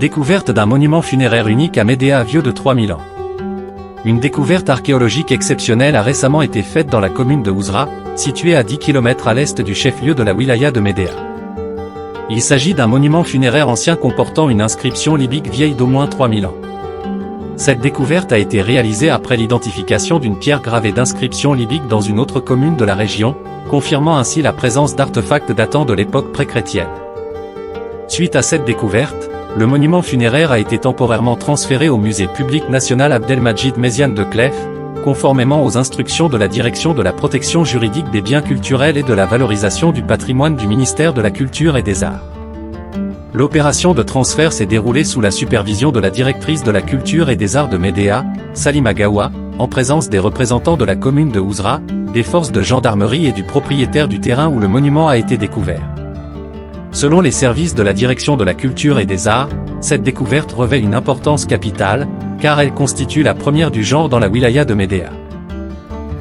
Découverte d'un monument funéraire unique à Médéa vieux de 3000 ans. Une découverte archéologique exceptionnelle a récemment été faite dans la commune de Ouzra, située à 10 km à l'est du chef-lieu de la wilaya de Médéa. Il s'agit d'un monument funéraire ancien comportant une inscription libyque vieille d'au moins 3000 ans. Cette découverte a été réalisée après l'identification d'une pierre gravée d'inscription libyque dans une autre commune de la région, confirmant ainsi la présence d'artefacts datant de l'époque pré-chrétienne. Suite à cette découverte, le monument funéraire a été temporairement transféré au musée public national Abdelmadjid Méziane de Clef, conformément aux instructions de la Direction de la protection juridique des biens culturels et de la valorisation du patrimoine du ministère de la Culture et des Arts. L'opération de transfert s'est déroulée sous la supervision de la directrice de la Culture et des Arts de Médéa, Salima Gawa, en présence des représentants de la commune de Ouzra, des forces de gendarmerie et du propriétaire du terrain où le monument a été découvert. Selon les services de la Direction de la Culture et des Arts, cette découverte revêt une importance capitale, car elle constitue la première du genre dans la wilaya de Médéa.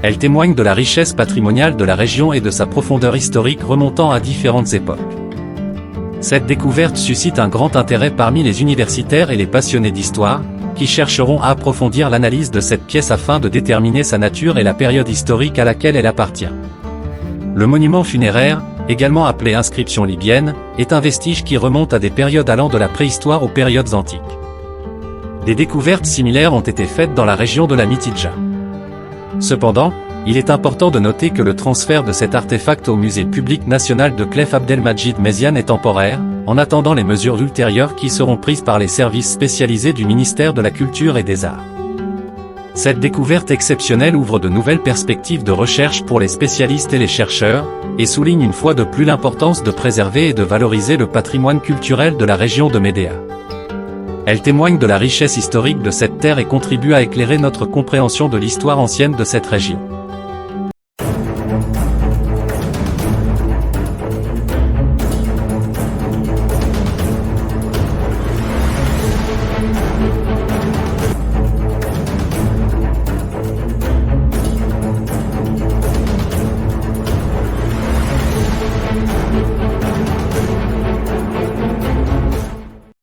Elle témoigne de la richesse patrimoniale de la région et de sa profondeur historique remontant à différentes époques. Cette découverte suscite un grand intérêt parmi les universitaires et les passionnés d'histoire, qui chercheront à approfondir l'analyse de cette pièce afin de déterminer sa nature et la période historique à laquelle elle appartient. Le monument funéraire, également appelé inscription libyenne, est un vestige qui remonte à des périodes allant de la préhistoire aux périodes antiques. Des découvertes similaires ont été faites dans la région de la Mitidja. Cependant, il est important de noter que le transfert de cet artefact au musée public national de Clef Abdelmadjid Méziane est temporaire, en attendant les mesures ultérieures qui seront prises par les services spécialisés du ministère de la Culture et des Arts. Cette découverte exceptionnelle ouvre de nouvelles perspectives de recherche pour les spécialistes et les chercheurs, et souligne une fois de plus l'importance de préserver et de valoriser le patrimoine culturel de la région de Médéa. Elle témoigne de la richesse historique de cette terre et contribue à éclairer notre compréhension de l'histoire ancienne de cette région.